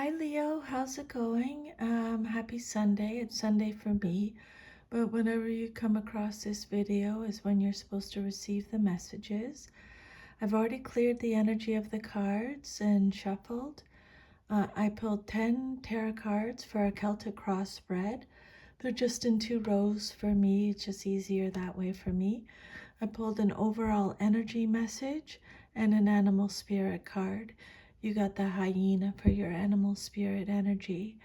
Hi Leo, how's it going? Happy Sunday. It's Sunday for me, but whenever you come across this video is when you're supposed to receive the messages. I've already cleared the energy of the cards and shuffled. I pulled 10 tarot cards for a Celtic cross spread. They're just in 2 rows for me. It's just easier that way for me. I pulled an overall energy message and an animal spirit card. You got the hyena for your animal spirit energy.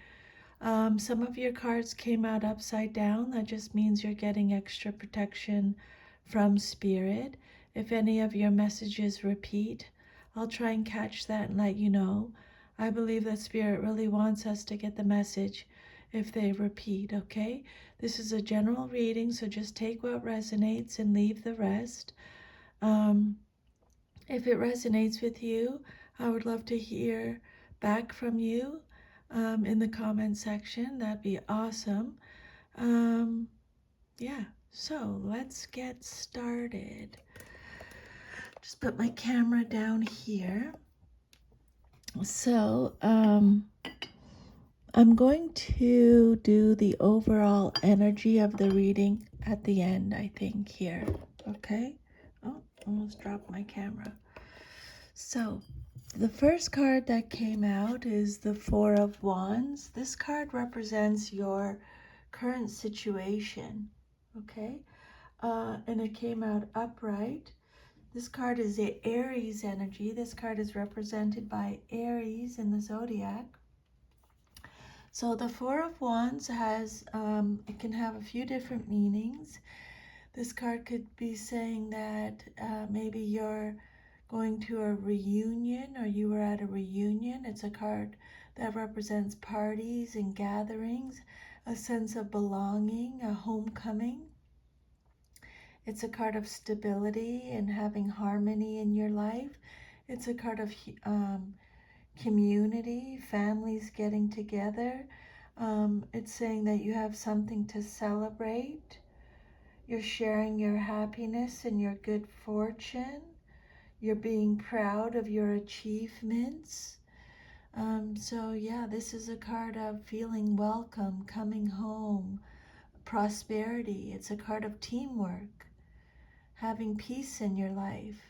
Some of your cards came out upside down. That just means you're getting extra protection from spirit. If any of your messages repeat, I'll try and catch that and let you know. I believe that spirit really wants us to get the message if they repeat, okay? This is a general reading, so just take what resonates and leave the rest. If it resonates with you, I would love to hear back from you in the comment section. That'd be awesome. Yeah, so let's get started. Just put my camera down here. So, I'm going to do the overall energy of the reading at the end, I think, here. Okay? Oh, almost dropped my camera. So, the first card that came out is the Four of Wands. This card represents your current situation, okay? And it came out upright. This card is the Aries energy. This card is represented by Aries in the zodiac. So the Four of Wands has, it can have a few different meanings. This card could be saying that maybe you're going to a reunion or you were at a reunion. It's a card that represents parties and gatherings, a sense of belonging, a homecoming. It's a card of stability and having harmony in your life. It's a card of community, families getting together. It's saying that you have something to celebrate. You're sharing your happiness and your good fortune. You're being proud of your achievements. So yeah, this is a card of feeling welcome, coming home, prosperity. It's a card of teamwork, having peace in your life,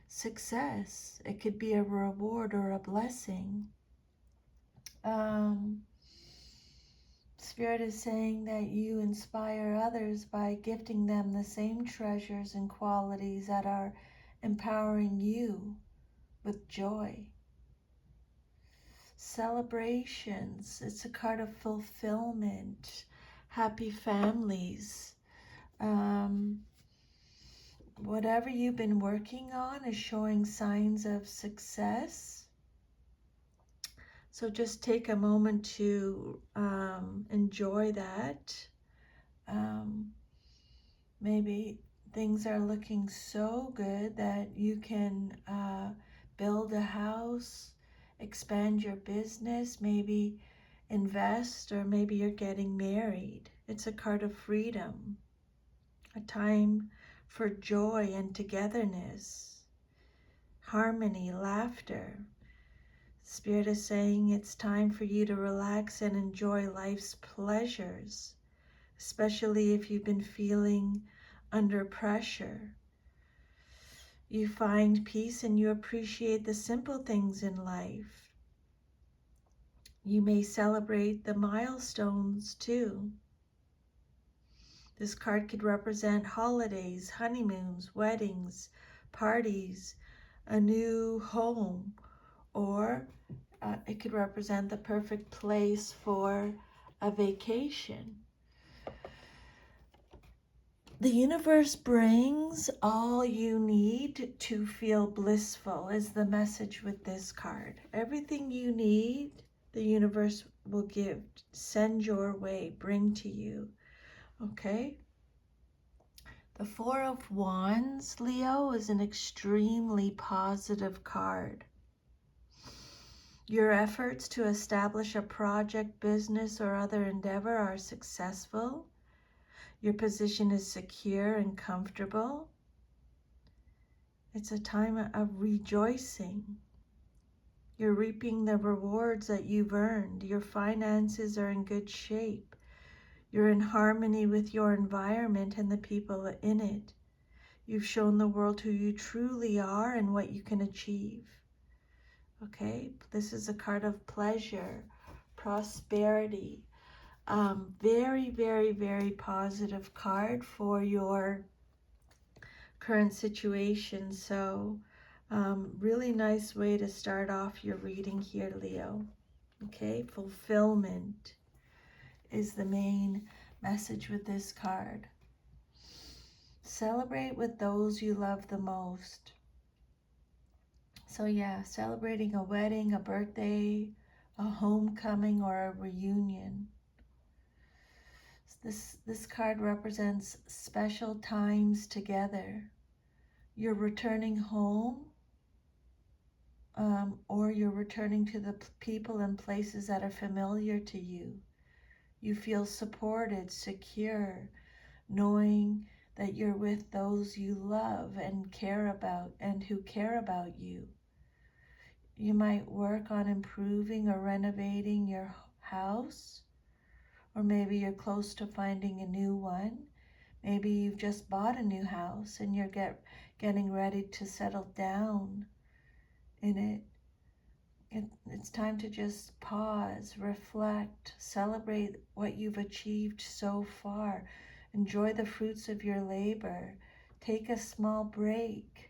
success. It could be a reward or a blessing. Spirit is saying that you inspire others by gifting them the same treasures and qualities that are empowering you with joy. Celebrations, it's a card of fulfillment, happy families. Whatever you've been working on is showing signs of success. So just take a moment to enjoy that. Maybe things are looking so good that you can build a house, expand your business, maybe invest, or maybe you're getting married. It's a card of freedom, a time for joy and togetherness, harmony, laughter. Spirit is saying it's time for you to relax and enjoy life's pleasures, especially if you've been feeling under pressure. You find peace and you appreciate the simple things in life. You may celebrate the milestones too. This card could represent holidays, honeymoons, weddings, parties, a new home, or it could represent the perfect place for a vacation. The universe brings all you need to feel blissful is the message with this card. Everything you need, the universe will give, send your way, bring to you. Okay? The Four of Wands, Leo, is an extremely positive card. Your efforts to establish a project, business, or other endeavor are successful. Your position is secure and comfortable. It's a time of rejoicing. You're reaping the rewards that you've earned. Your finances are in good shape. You're in harmony with your environment and the people in it. You've shown the world who you truly are and what you can achieve. Okay, this is a card of pleasure, prosperity. Very, very, very positive card for your current situation. So really nice way to start off your reading here, Leo. Okay, fulfillment is the main message with this card. Celebrate with those you love the most. So yeah, celebrating a wedding, a birthday, a homecoming, or a reunion. This card represents special times together. You're returning home, or you're returning to the people and places that are familiar to you. You feel supported, secure, knowing that you're with those you love and care about and who care about you. You might work on improving or renovating your house, or maybe you're close to finding a new one. Maybe you've just bought a new house and you're getting ready to settle down in it. It's time to just pause, reflect, celebrate what you've achieved so far. Enjoy the fruits of your labor. Take a small break.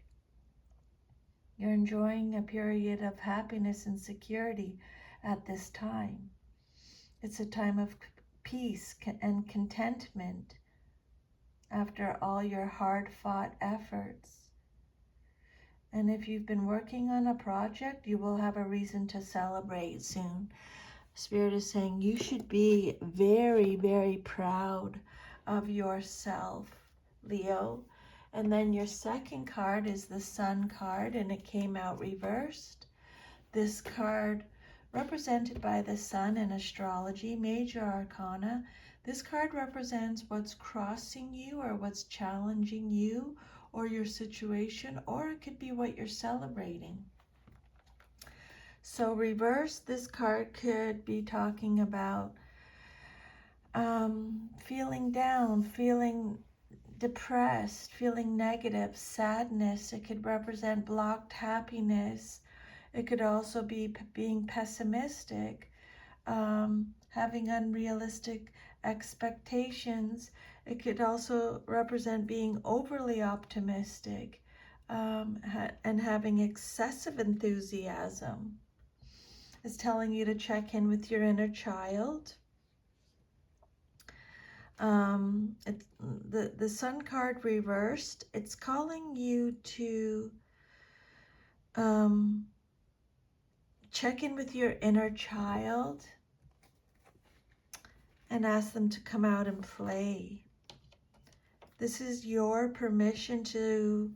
You're enjoying a period of happiness and security at this time. It's a time of peace and contentment after all your hard-fought efforts. And if you've been working on a project, you will have a reason to celebrate soon. Spirit is saying you should be very, very proud of yourself, Leo. And then your second card is the Sun card, and it came out reversed. This card, represented by the Sun in astrology, major arcana, this card represents what's crossing you or what's challenging you or your situation, or it could be what you're celebrating. So reverse, this card could be talking about feeling down, feeling depressed, feeling negative, sadness. It could represent blocked happiness. It could also be being pessimistic, having unrealistic expectations. It could also represent being overly optimistic, and having excessive enthusiasm. It's telling you to check in with your inner child. It's the Sun card reversed. It's calling you to check in with your inner child and ask them to come out and play. This is your permission to,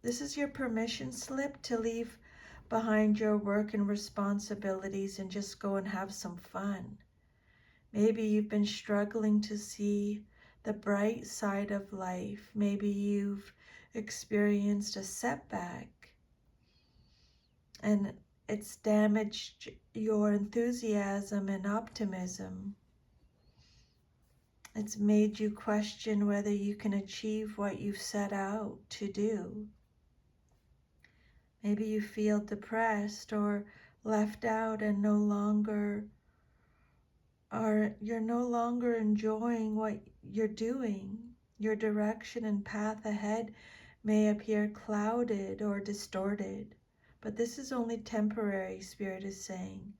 this is your permission slip to leave behind your work and responsibilities and just go and have some fun. Maybe you've been struggling to see the bright side of life. Maybe you've experienced a setback and it's damaged your enthusiasm and optimism. It's made you question whether you can achieve what you've set out to do. Maybe you feel depressed or left out and you're no longer enjoying what you're doing. Your direction and path ahead may appear clouded or distorted, but this is only temporary, Spirit is saying.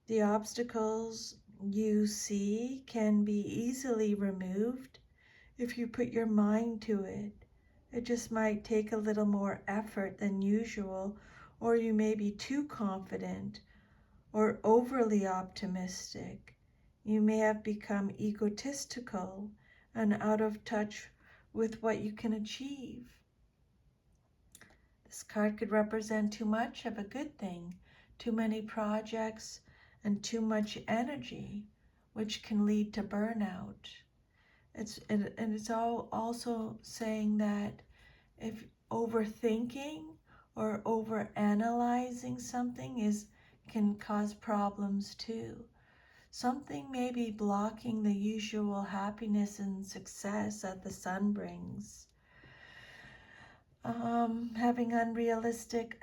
The obstacles you see can be easily removed if you put your mind to it. It just might take a little more effort than usual, or you may be too confident or overly optimistic. You may have become egotistical and out of touch with what you can achieve. This card could represent too much of a good thing, too many projects, and too much energy, which can lead to burnout. It's all also saying that if overthinking or overanalyzing something can cause problems too. Something may be blocking the usual happiness and success that the sun brings. Having unrealistic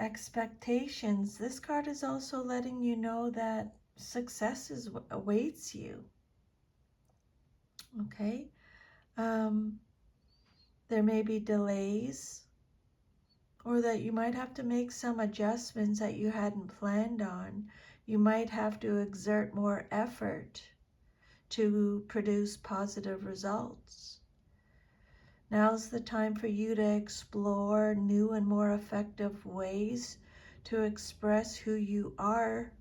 expectations. This card is also letting you know that success awaits you. Okay? Um, there may be delays, or that you might have to make some adjustments that you hadn't planned on. You might have to exert more effort to produce positive results. Now's the time for you to explore new and more effective ways to express who you are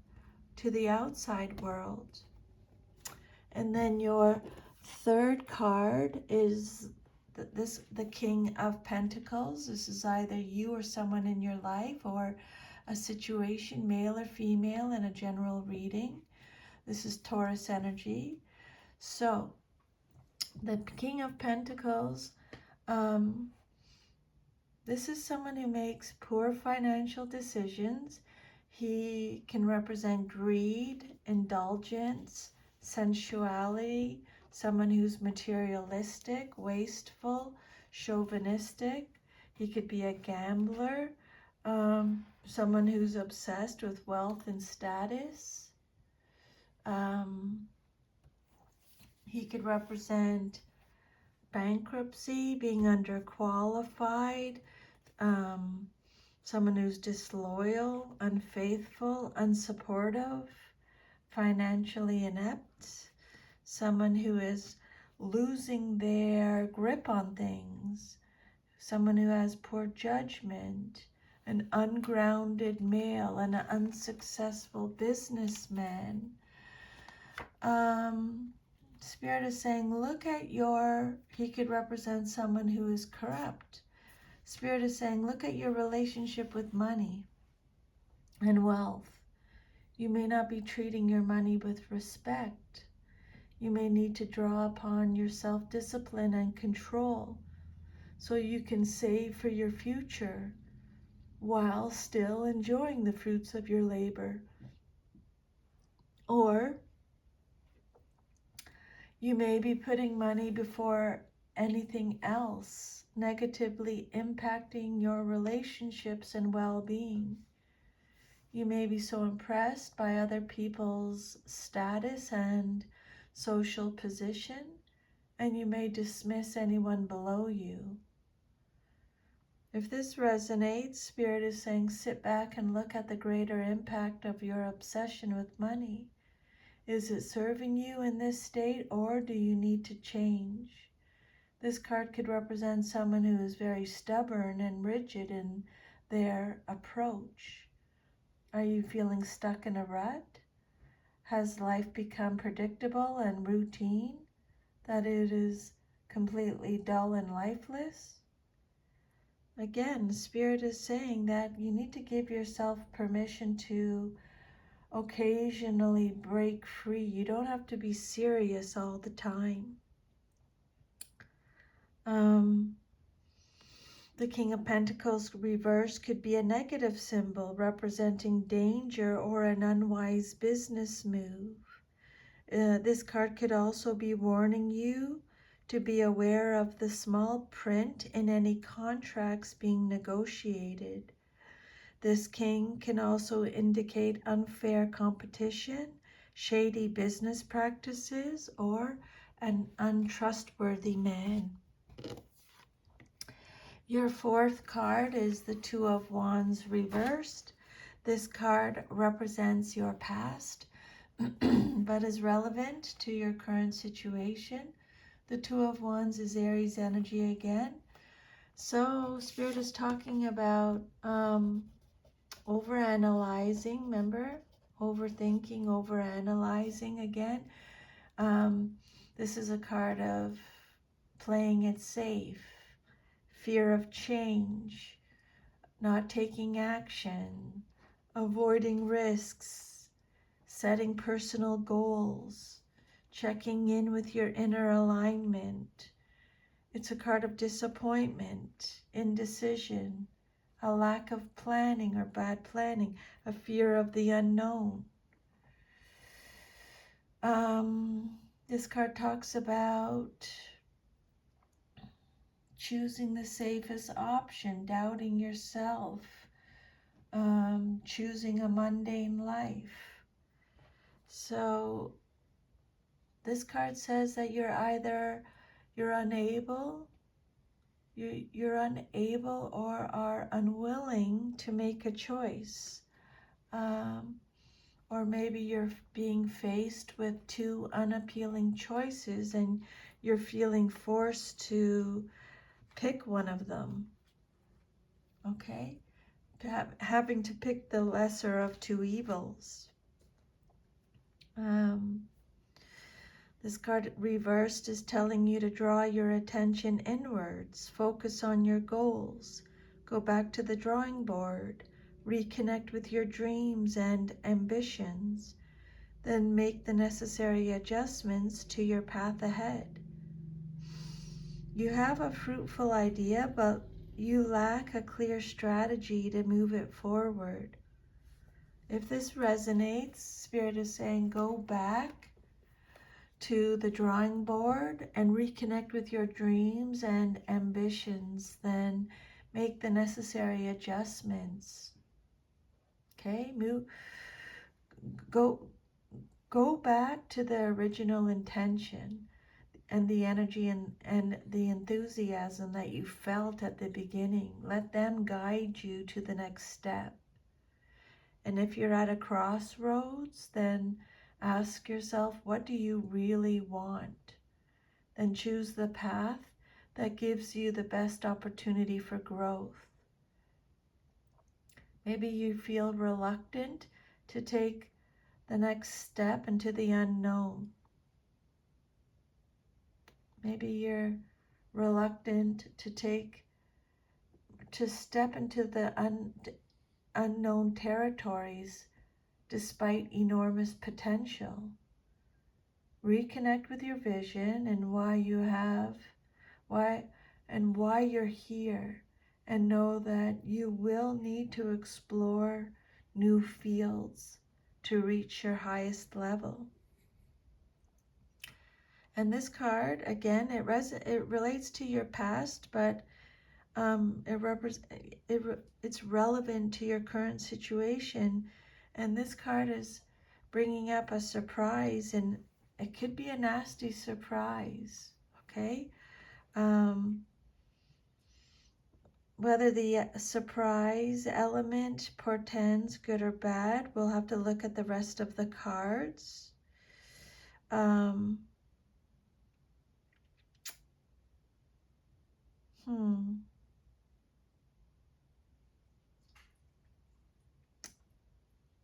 to the outside world. And then your third card is the King of Pentacles. This is either you or someone in your life, or a situation, male or female, in a general reading. This is Taurus energy. So the King of Pentacles, this is someone who makes poor financial decisions. He can represent greed, indulgence, sensuality, someone who's materialistic, wasteful, chauvinistic. He could be a gambler, someone who's obsessed with wealth and status. He could represent bankruptcy, being underqualified, someone who's disloyal, unfaithful, unsupportive, financially inept, someone who is losing their grip on things, someone who has poor judgment, an ungrounded male, and an unsuccessful businessman. Spirit is saying, look at he could represent someone who is corrupt. Spirit is saying, look at your relationship with money and wealth. You may not be treating your money with respect. You may need to draw upon your self-discipline and control so you can save for your future while still enjoying the fruits of your labor. Or you may be putting money before anything else, negatively impacting your relationships and well-being. You may be so impressed by other people's status and social position, and you may dismiss anyone below you. If this resonates, Spirit is saying, sit back and look at the greater impact of your obsession with money. Is it serving you in this state, or do you need to change? This card could represent someone who is very stubborn and rigid in their approach. Are you feeling stuck in a rut? Has life become predictable and routine, that it is completely dull and lifeless? Again, Spirit is saying that you need to give yourself permission to occasionally break free. You don't have to be serious all the time. The King of Pentacles reverse could be a negative symbol representing danger or an unwise business move. This card could also be warning you to be aware of the small print in any contracts being negotiated. This king can also indicate unfair competition, shady business practices, or an untrustworthy man. Your fourth card is the Two of Wands reversed. This card represents your past, but is relevant to your current situation. The Two of Wands is Aries energy again. So Spirit is talking about overanalyzing, remember? Overthinking, overanalyzing again. This is a card of playing it safe, fear of change, not taking action, avoiding risks, setting personal goals, checking in with your inner alignment. It's a card of disappointment, indecision, a lack of planning or bad planning, a fear of the unknown. This card talks about choosing the safest option, doubting yourself, choosing a mundane life. So this card says that you're unable or are unwilling to make a choice. Or maybe you're being faced with two unappealing choices and you're feeling forced to pick one of them. Okay? Having to pick the lesser of two evils. This card reversed is telling you to draw your attention inwards, focus on your goals, go back to the drawing board, reconnect with your dreams and ambitions, then make the necessary adjustments to your path ahead. You have a fruitful idea, but you lack a clear strategy to move it forward. If this resonates, Spirit is saying go back to the drawing board and reconnect with your dreams and ambitions, then make the necessary adjustments. Okay, go back to the original intention and the energy and the enthusiasm that you felt at the beginning. Let them guide you to the next step. And if you're at a crossroads, then ask yourself, what do you really want? Then choose the path that gives you the best opportunity for growth. Maybe you feel reluctant to take the next step into the unknown. Maybe you're reluctant to step into the unknown territories despite enormous potential. Reconnect with your vision and why you're here, and know that you will need to explore new fields to reach your highest level. And this card, again, it relates to your past, but it's relevant to your current situation. And this card is bringing up a surprise, and it could be a nasty surprise, okay? Whether the surprise element portends good or bad, we'll have to look at the rest of the cards.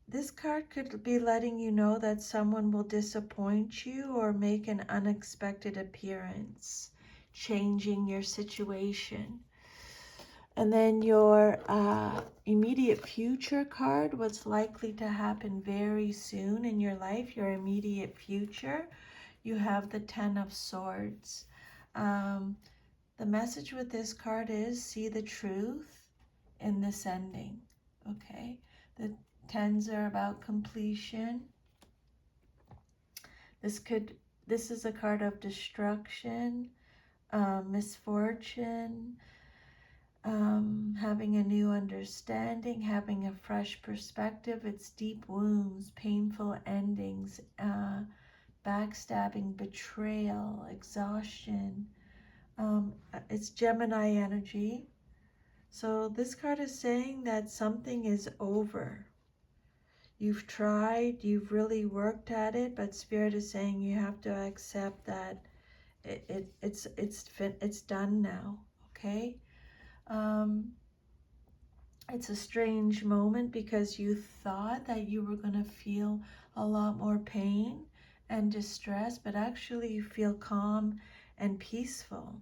This card could be letting you know that someone will disappoint you or make an unexpected appearance, changing your situation. And then your immediate future card, what's likely to happen very soon in your life, your immediate future, you have the Ten of Swords. The message with this card is see the truth in this ending, okay? The tens are about completion. This is a card of destruction, misfortune, having a new understanding, having a fresh perspective. It's deep wounds, painful endings, backstabbing, betrayal, exhaustion. It's Gemini energy. So this card is saying that something is over. You've tried, you've really worked at it, but Spirit is saying you have to accept that it's done now, okay? It's a strange moment because you thought that you were going to feel a lot more pain and distress, but actually you feel calm and peaceful.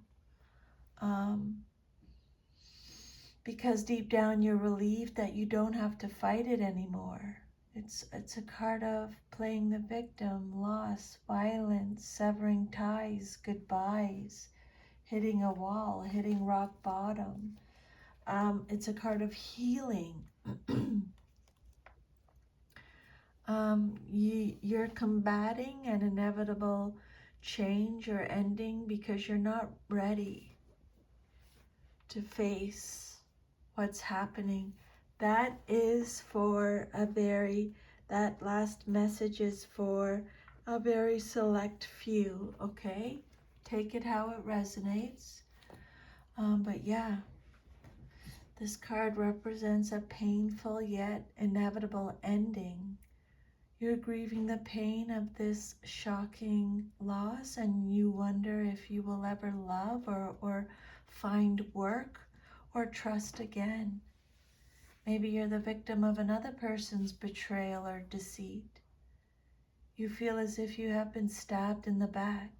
Because deep down you're relieved that you don't have to fight it anymore. It's a card of playing the victim, loss, violence, severing ties, goodbyes, hitting a wall, hitting rock bottom. it's a card of healing. You're combating an inevitable change or ending because you're not ready to face what's happening. That is for that last message is for a very select few, okay? Take it how it resonates. But yeah, this card represents a painful yet inevitable ending. You're grieving the pain of this shocking loss, and you wonder if you will ever love or find work or trust again. Maybe you're the victim of another person's betrayal or deceit. You feel as if you have been stabbed in the back.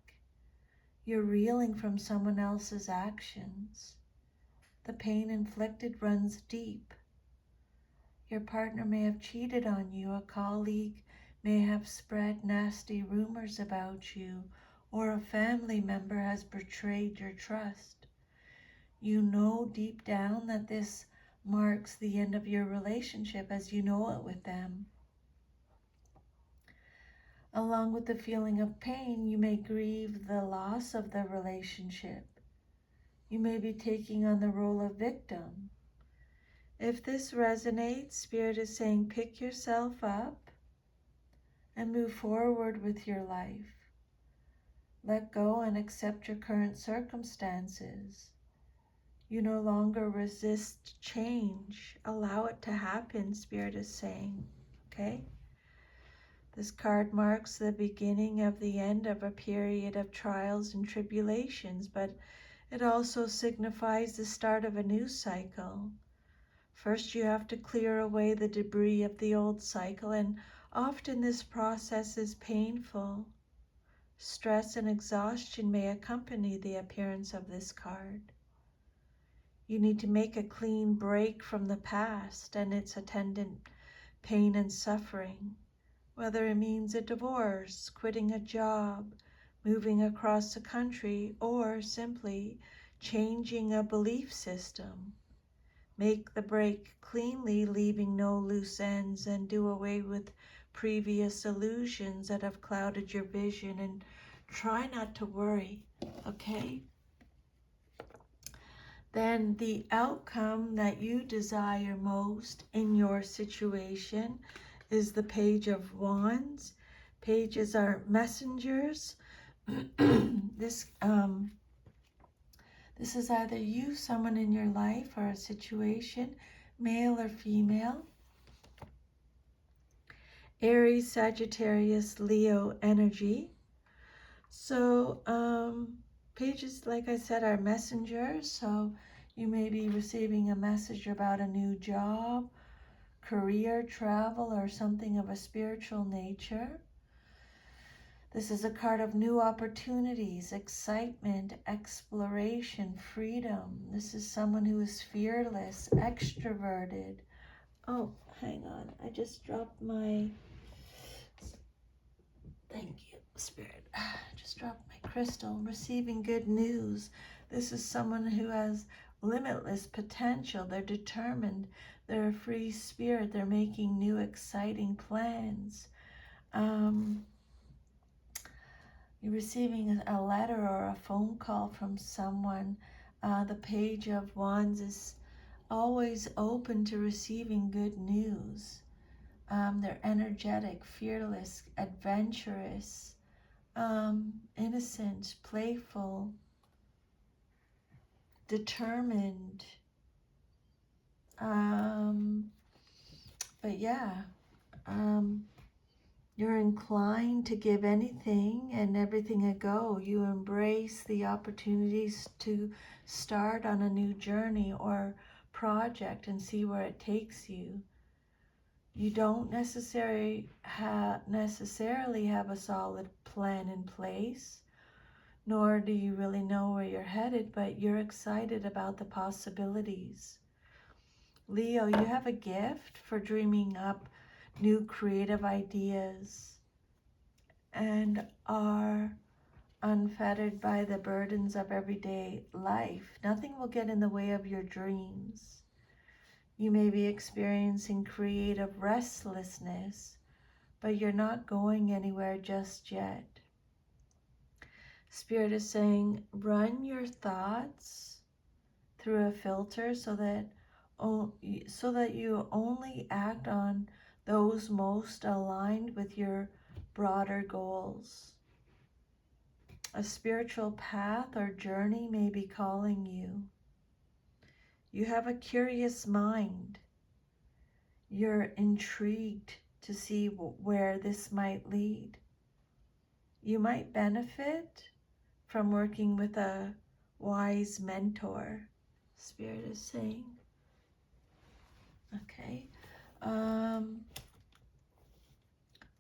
You're reeling from someone else's actions. The pain inflicted runs deep. Your partner may have cheated on you, a colleague may have spread nasty rumors about you, or a family member has betrayed your trust. You know deep down that this marks the end of your relationship as you know it with them. Along with the feeling of pain, you may grieve the loss of the relationship. You may be taking on the role of victim. If this resonates, Spirit is saying pick yourself up and move forward with your life. Let go and accept your current circumstances. You no longer resist change. Allow it to happen, Spirit is saying, okay? This card marks the beginning of the end of a period of trials and tribulations, but it also signifies the start of a new cycle. First, you have to clear away the debris of the old cycle, and often this process is painful. Stress and exhaustion may accompany the appearance of this card. You need to make a clean break from the past and its attendant pain and suffering, whether it means a divorce, quitting a job, moving across the country, or simply changing a belief system. Make the break cleanly, leaving no loose ends, and do away with previous illusions that have clouded your vision, and try not to worry, okay? Then the outcome that you desire most in your situation is the Page of Wands. Pages are messengers. This is either you, someone in your life, or a situation, male or female. Aries, Sagittarius, Leo energy. So pages, like I said, are messengers. So you may be receiving a message about a new job, career, travel, or something of a spiritual nature. This is a card of new opportunities, excitement, exploration, freedom. This is someone who is fearless, extroverted. Oh, hang on. I just dropped my... Thank you, Spirit. Just dropped my crystal. Receiving good news. This is someone who has limitless potential. They're determined. They're a free spirit. They're making new, exciting plans. You're receiving a letter or a phone call from someone. The Page of Wands is always open to receiving good news. They're energetic, fearless, adventurous, innocent, playful, determined. But yeah, you're inclined to give anything and everything a go. You embrace the opportunities to start on a new journey or project and see where it takes you. You don't necessarily have a solid plan in place, nor do you really know where you're headed, but you're excited about the possibilities. Leo, you have a gift for dreaming up new creative ideas and are unfettered by the burdens of everyday life. Nothing will get in the way of your dreams. You may be experiencing creative restlessness, but you're not going anywhere just yet. Spirit is saying, run your thoughts through a filter so that you only act on those most aligned with your broader goals. A spiritual path or journey may be calling you. You have a curious mind. You're intrigued to see where this might lead. You might benefit from working with a wise mentor, Spirit is saying. Okay.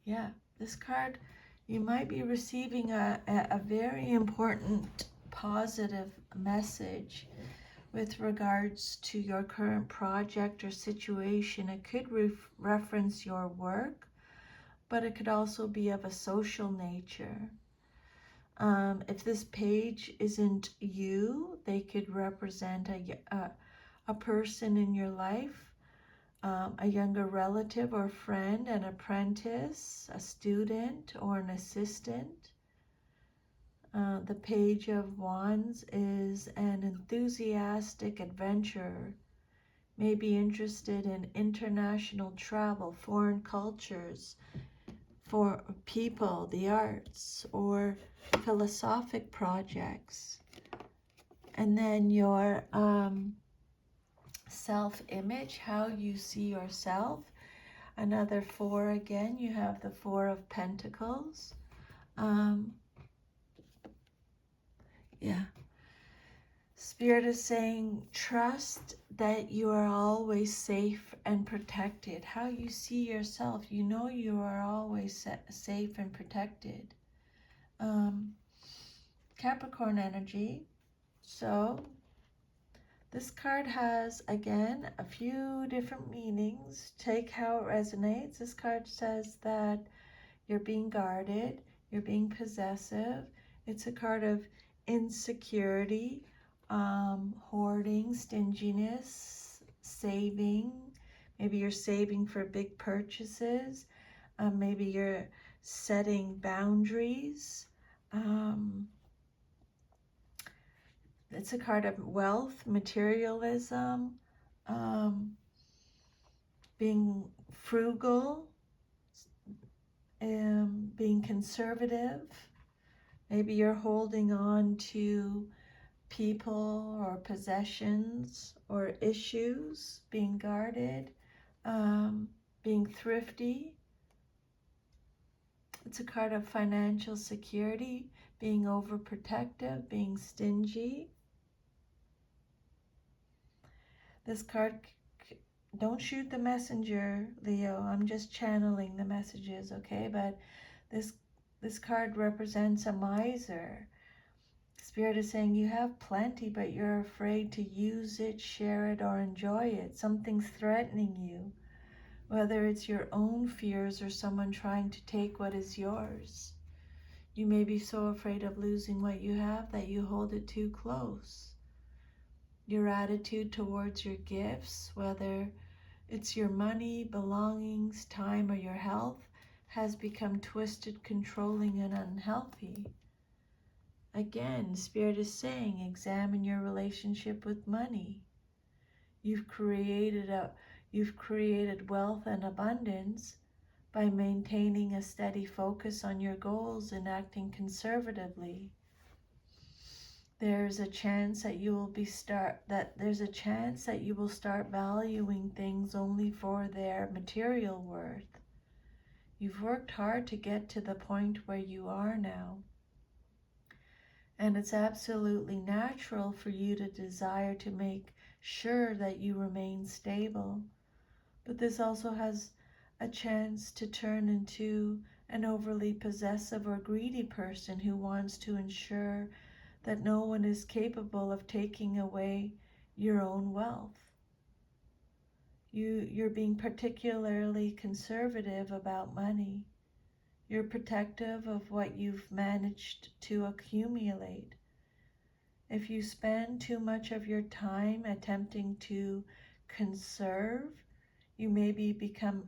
Yeah, this card, you might be receiving a very important positive message with regards to your current project or situation. It could reference your work, but it could also be of a social nature. If this page isn't you, they could represent a person in your life, a younger relative or friend, an apprentice, a student, or an assistant. The Page of Wands is an enthusiastic adventurer, may be interested in international travel, foreign cultures, for people, the arts, or philosophic projects. And then your self-image, how you see yourself. Another four again, you have the Four of Pentacles. Yeah. Spirit is saying, trust that you are always safe and protected. How you see yourself, you know you are always safe and protected. Capricorn energy. So this card has, again, a few different meanings. Take how it resonates. This card says that you're being guarded, you're being possessive. It's a card of insecurity, hoarding, stinginess, saving. Maybe you're saving for big purchases. Maybe you're setting boundaries. It's a card of wealth, materialism, being frugal, being conservative. Maybe you're holding on to people or possessions or issues, being guarded, being thrifty. It's a card of financial security, being overprotective, being stingy. This card, don't shoot the messenger, Leo. I'm just channeling the messages, okay? But this card represents a miser. Spirit is saying you have plenty, but you're afraid to use it, share it, or enjoy it. Something's threatening you, whether it's your own fears or someone trying to take what is yours. You may be so afraid of losing what you have that you hold it too close. Your attitude towards your gifts, whether it's your money, belongings, time, or your health, has become twisted, controlling, and unhealthy. Again, Spirit is saying, examine your relationship with money. You've created wealth and abundance by maintaining a steady focus on your goals and acting conservatively. There's a chance that you will start valuing things only for their material worth. You've worked hard to get to the point where you are now. And it's absolutely natural for you to desire to make sure that you remain stable. But this also has a chance to turn into an overly possessive or greedy person who wants to ensure that no one is capable of taking away your own wealth. You're being particularly conservative about money. You're protective of what you've managed to accumulate. If you spend too much of your time attempting to conserve, you may become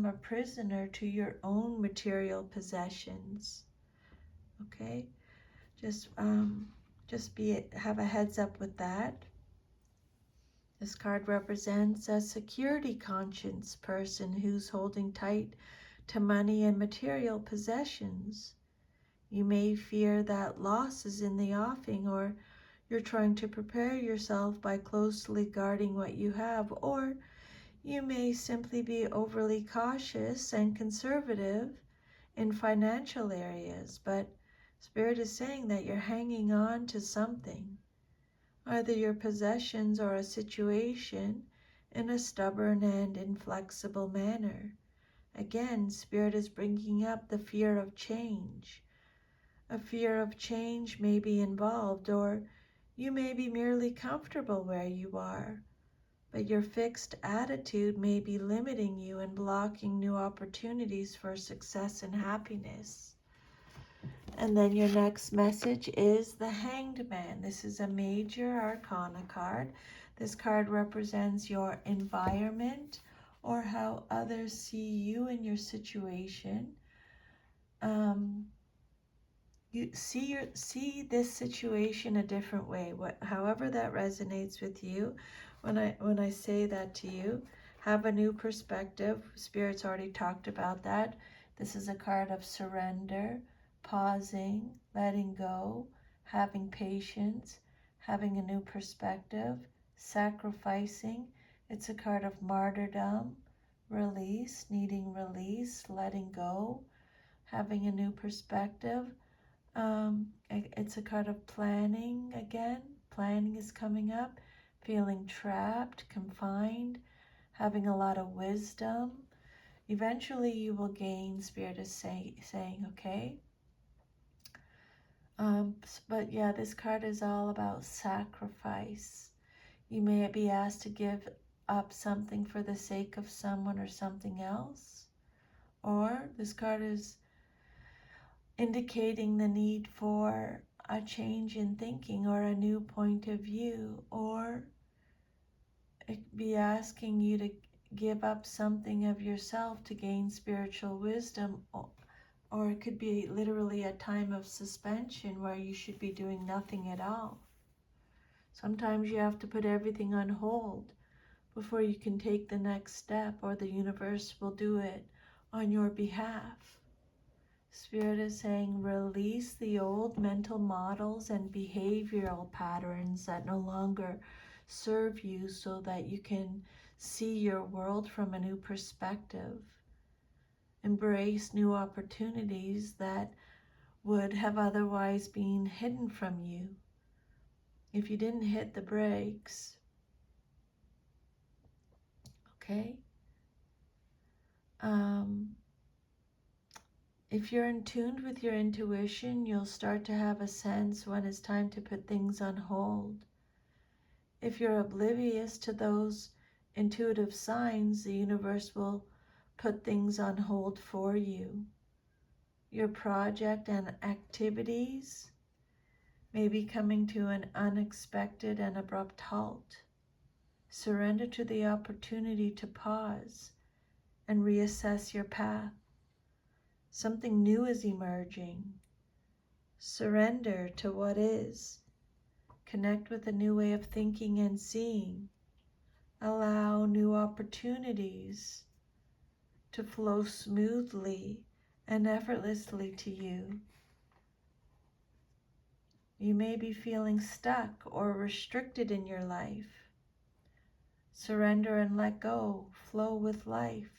a prisoner to your own material possessions. Okay? Just have a heads up with that. This card represents a security conscious person who's holding tight to money and material possessions. You may fear that loss is in the offing, or you're trying to prepare yourself by closely guarding what you have, or you may simply be overly cautious and conservative in financial areas. But Spirit is saying that you're hanging on to something, either your possessions or a situation, in a stubborn and inflexible manner. Again, Spirit is bringing up the fear of change. A fear of change may be involved, or you may be merely comfortable where you are, but your fixed attitude may be limiting you and blocking new opportunities for success and happiness. And then your next message is the Hanged Man. This is a major arcana card. This card represents your environment or how others see you and your situation. You see this situation a different way. However that resonates with you, when I say that to you, have a new perspective. Spirit's already talked about that. This is a card of surrender, pausing, letting go, having patience, having a new perspective, sacrificing. It's a card of martyrdom, release, needing release, letting go, having a new perspective. It's a card of planning again. Planning is coming up. Feeling trapped, confined, having a lot of wisdom. Eventually you will gain, Spirit is saying, okay? But yeah, this card is all about sacrifice. You may be asked to give up something for the sake of someone or something else. Or this card is indicating the need for a change in thinking or a new point of view, or it could be asking you to give up something of yourself to gain spiritual wisdom, or it could be literally a time of suspension where you should be doing nothing at all. Sometimes you have to put everything on hold before you can take the next step, or the universe will do it on your behalf. Spirit is saying release the old mental models and behavioral patterns that no longer serve you, so that you can see your world from a new perspective. Embrace new opportunities that would have otherwise been hidden from you if you didn't hit the brakes. Okay? If you're in tune with your intuition, you'll start to have a sense when it's time to put things on hold. If you're oblivious to those intuitive signs, the universe will put things on hold for you. Your project and activities may be coming to an unexpected and abrupt halt. Surrender to the opportunity to pause and reassess your path. Something new is emerging. Surrender to what is. Connect with a new way of thinking and seeing. Allow new opportunities to flow smoothly and effortlessly to you. You may be feeling stuck or restricted in your life. Surrender and let go. Flow with life.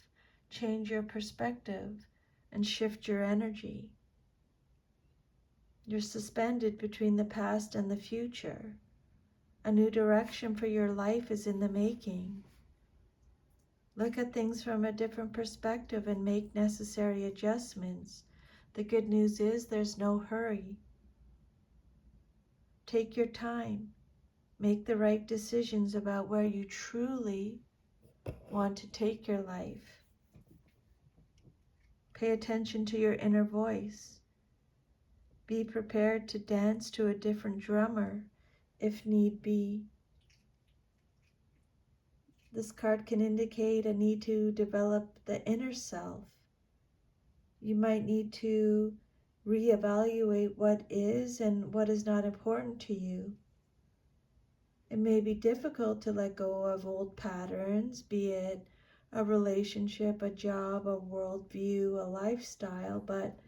Change your perspective and shift your energy. You're suspended between the past and the future. A new direction for your life is in the making. Look at things from a different perspective and make necessary adjustments. The good news is there's no hurry. Take your time. Make the right decisions about where you truly want to take your life. Pay attention to your inner voice. Be prepared to dance to a different drummer if need be. This card can indicate a need to develop the inner self. You might need to reevaluate what is and what is not important to you. It may be difficult to let go of old patterns, be it a relationship, a job, a worldview, a lifestyle, but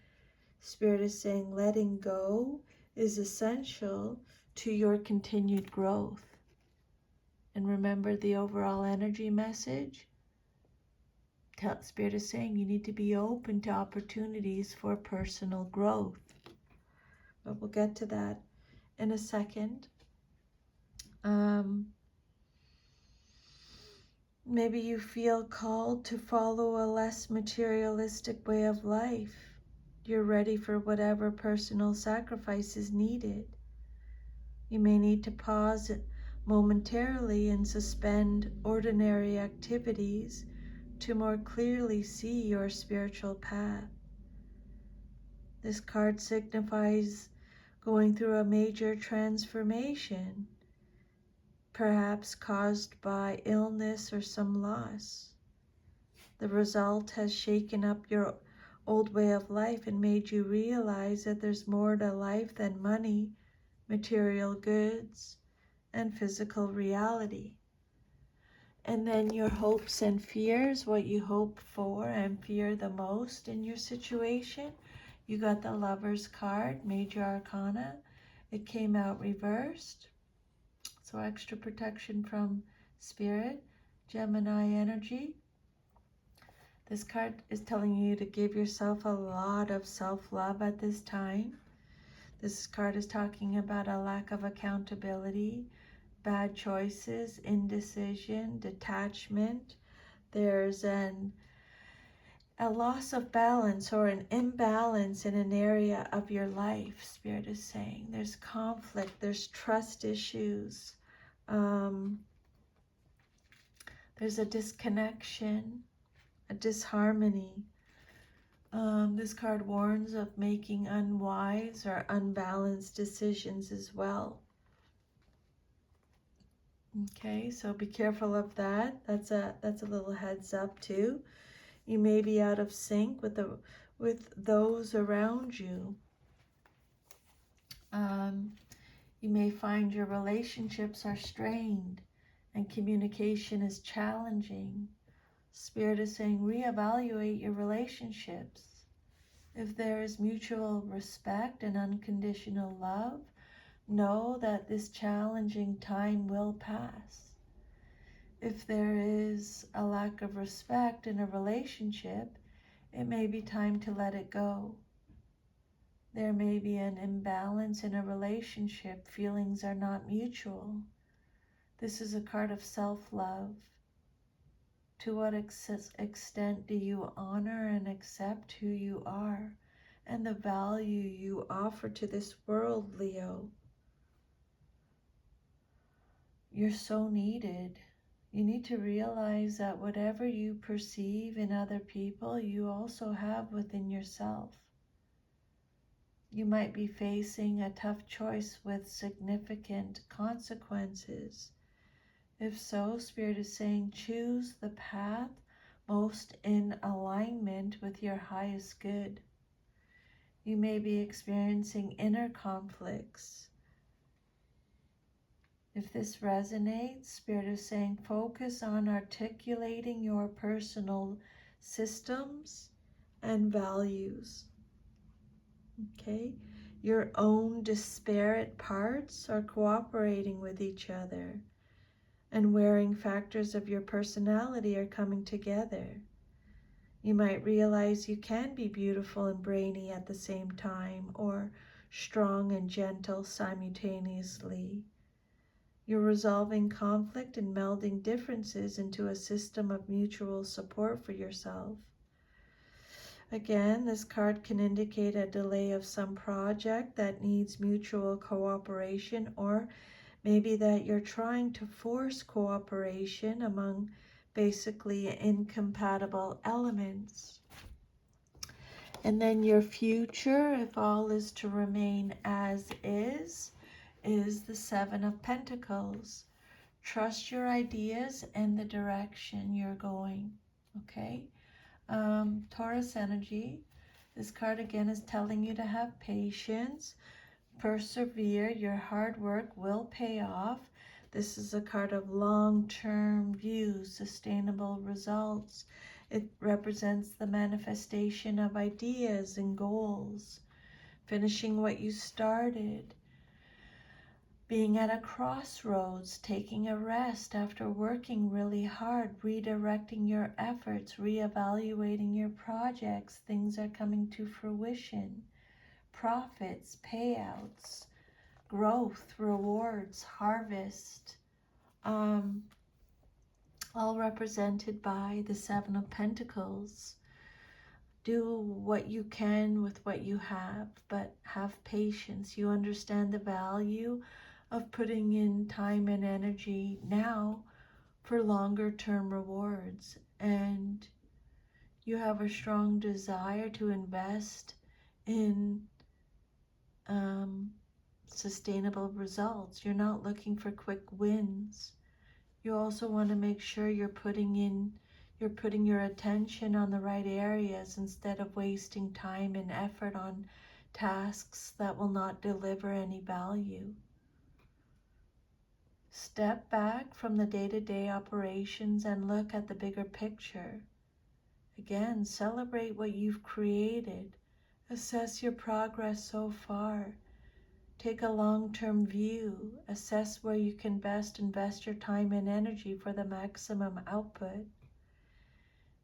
Spirit is saying letting go is essential to your continued growth. And remember the overall energy message? Spirit is saying you need to be open to opportunities for personal growth. But we'll get to that in a second. Maybe you feel called to follow a less materialistic way of life. You're ready for whatever personal sacrifice is needed. You may need to pause momentarily and suspend ordinary activities to more clearly see your spiritual path. This card signifies going through a major transformation, perhaps caused by illness or some loss. The result has shaken up your old way of life and made you realize that there's more to life than money, material goods, and physical reality. And then your hopes and fears, what you hope for and fear the most in your situation. You got the Lover's card, Major Arcana. It came out reversed. So extra protection from Spirit, Gemini energy. This card is telling you to give yourself a lot of self-love at this time. This card is talking about a lack of accountability, bad choices, indecision, detachment. There's a loss of balance or an imbalance in an area of your life, Spirit is saying. There's conflict, there's trust issues. There's a disconnection, a disharmony. This card warns of making unwise or unbalanced decisions as well. Okay, so be careful of that. That's a little heads up too. You may be out of sync with those around you. You may find your relationships are strained and communication is challenging. Spirit is saying reevaluate your relationships. If there is mutual respect and unconditional love, know that this challenging time will pass. If there is a lack of respect in a relationship, it may be time to let it go. There may be an imbalance in a relationship. Feelings are not mutual. This is a card of self-love. To what extent do you honor and accept who you are and the value you offer to this world, Leo? You're so needed. You need to realize that whatever you perceive in other people, you also have within yourself. You might be facing a tough choice with significant consequences. If so, Spirit is saying choose the path most in alignment with your highest good. You may be experiencing inner conflicts. If this resonates, Spirit is saying focus on articulating your personal systems and values. Okay? Your own disparate parts are cooperating with each other, and wearing factors of your personality are coming together. You might realize you can be beautiful and brainy at the same time, or strong and gentle simultaneously. You're resolving conflict and melding differences into a system of mutual support for yourself. Again, this card can indicate a delay of some project that needs mutual cooperation, or maybe that you're trying to force cooperation among basically incompatible elements. And then your future, if all is to remain as is the Seven of Pentacles. Trust your ideas and the direction you're going. Okay? Taurus energy. This card again is telling you to have patience, persevere. Your hard work will pay off. This is a card of long-term views, sustainable results. It represents the manifestation of ideas and goals, finishing what you started, being at a crossroads, taking a rest after working really hard, redirecting your efforts, reevaluating your projects. Things are coming to fruition. Profits, payouts, growth, rewards, harvest, all represented by the Seven of Pentacles. Do what you can with what you have, but have patience. You understand the value of putting in time and energy now for longer term rewards, and you have a strong desire to invest in sustainable results. You're not looking for quick wins. You also want to make sure you're putting your attention on the right areas instead of wasting time and effort on tasks that will not deliver any value. Step back from the day-to-day operations and look at the bigger picture. Again, celebrate what you've created. Assess your progress so far. Take a long-term view. Assess where you can best invest your time and energy for the maximum output.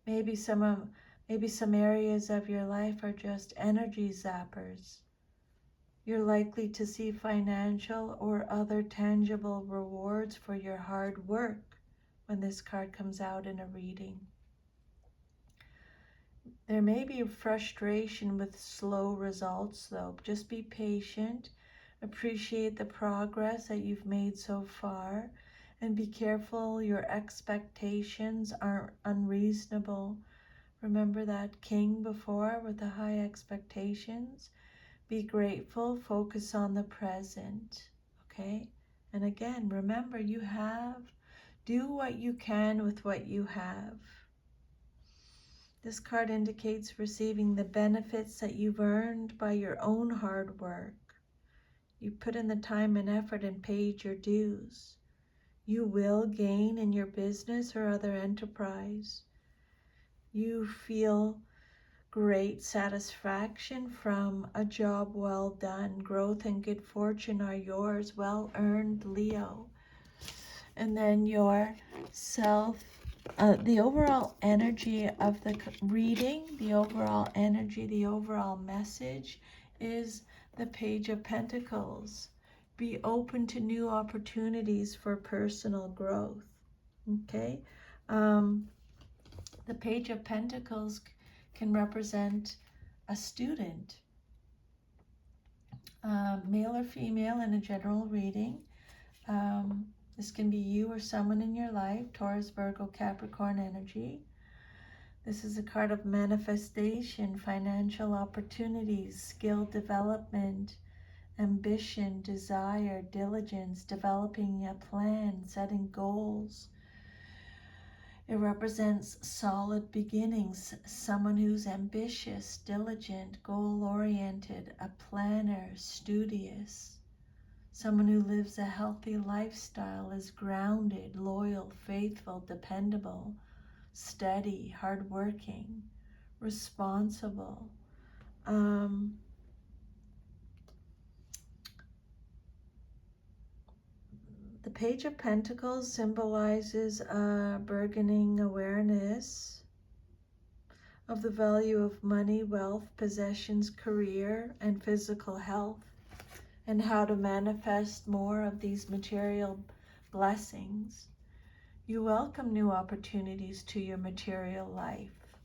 Maybe some areas of your life are just energy zappers. You're likely to see financial or other tangible rewards for your hard work when this card comes out in a reading. There may be frustration with slow results though. Just be patient, appreciate the progress that you've made so far, and be careful your expectations aren't unreasonable. Remember that king before with the high expectations? Be grateful, focus on the present, okay? And again, remember do what you can with what you have. This card indicates receiving the benefits that you've earned by your own hard work. You put in the time and effort and paid your dues. You will gain in your business or other enterprise. You feel great satisfaction from a job well done. Growth and good fortune are yours, well earned, Leo. And then your the overall energy of the reading, the overall energy, the overall message is the Page of Pentacles. Be open to new opportunities for personal growth. Okay? The Page of Pentacles can represent a student, male or female in a general reading. This can be you or someone in your life, Taurus, Virgo, Capricorn energy. This is a card of manifestation, financial opportunities, skill development, ambition, desire, diligence, developing a plan, setting goals. It represents solid beginnings, someone who's ambitious, diligent, goal-oriented, a planner, studious. Someone who lives a healthy lifestyle, is grounded, loyal, faithful, dependable, steady, hardworking, responsible. The Page of Pentacles symbolizes a burgeoning awareness of the value of money, wealth, possessions, career, and physical health, and how to manifest more of these material blessings. You welcome new opportunities to your material life,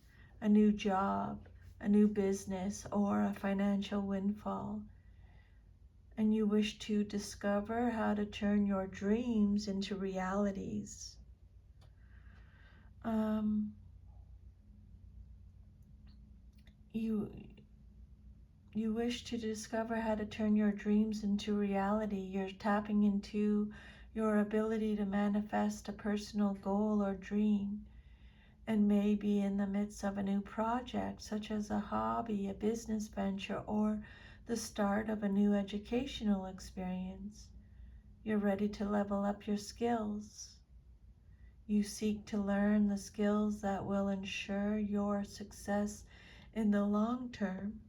a new job, a new business, or a financial windfall. And you wish to discover how to turn your dreams into realities. You you wish to discover how to turn your dreams into reality. You're tapping into your ability to manifest a personal goal or dream, and maybe in the midst of a new project, such as a hobby, a business venture, or the start of a new educational experience. You're ready to level up your skills. You seek to learn the skills that will ensure your success in the long term.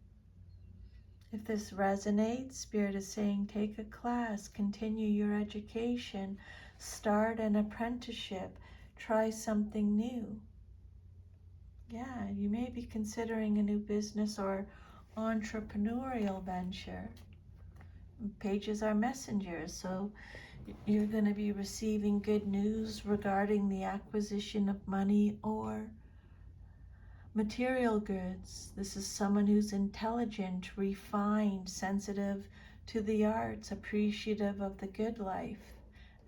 If this resonates, Spirit is saying take a class, continue your education, start an apprenticeship, try something new. Yeah, you may be considering a new business or entrepreneurial venture. Pages are messengers, so you're going to be receiving good news regarding the acquisition of money or material goods. This is someone who's intelligent, refined, sensitive to the arts, appreciative of the good life,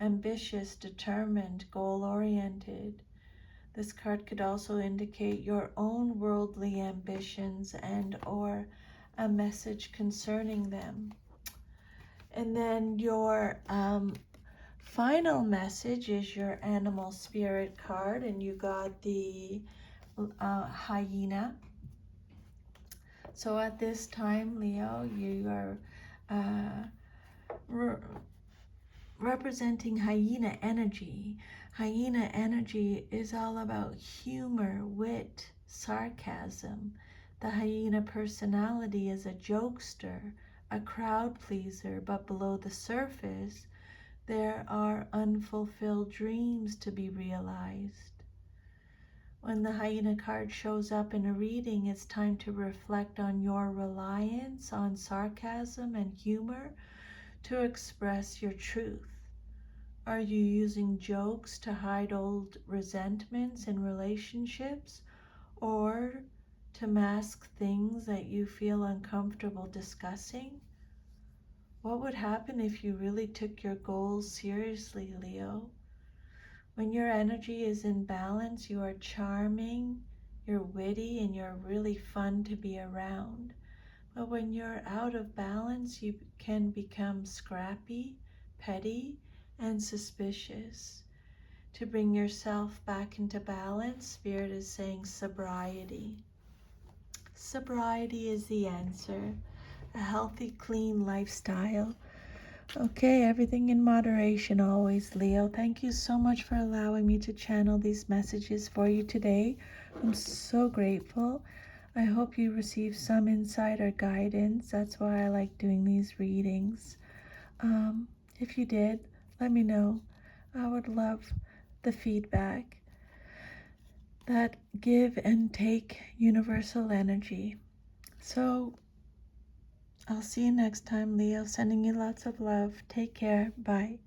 ambitious, determined, goal-oriented. This card could also indicate your own worldly ambitions and or a message concerning them. And then your final message is your animal spirit card, and you got the hyena. So at this time, Leo, you are representing hyena energy. Hyena energy is all about humor, wit, sarcasm. The hyena personality is a jokester, a crowd pleaser, but below the surface, there are unfulfilled dreams to be realized. When the hyena card shows up in a reading, it's time to reflect on your reliance on sarcasm and humor to express your truth. Are you using jokes to hide old resentments in relationships or to mask things that you feel uncomfortable discussing? What would happen if you really took your goals seriously, Leo? When your energy is in balance, you are charming, you're witty, and you're really fun to be around. But when you're out of balance, you can become scrappy, petty, and suspicious. To bring yourself back into balance, Spirit is saying sobriety. Sobriety is the answer. A healthy, clean lifestyle. Okay, everything in moderation always, Leo. Thank you so much for allowing me to channel these messages for you today. I'm so grateful. I hope you receive some insight or guidance. That's why I like doing these readings. If you did, let me know. I would love the feedback. That give and take universal energy. So I'll see you next time, Leo. Sending you lots of love. Take care. Bye.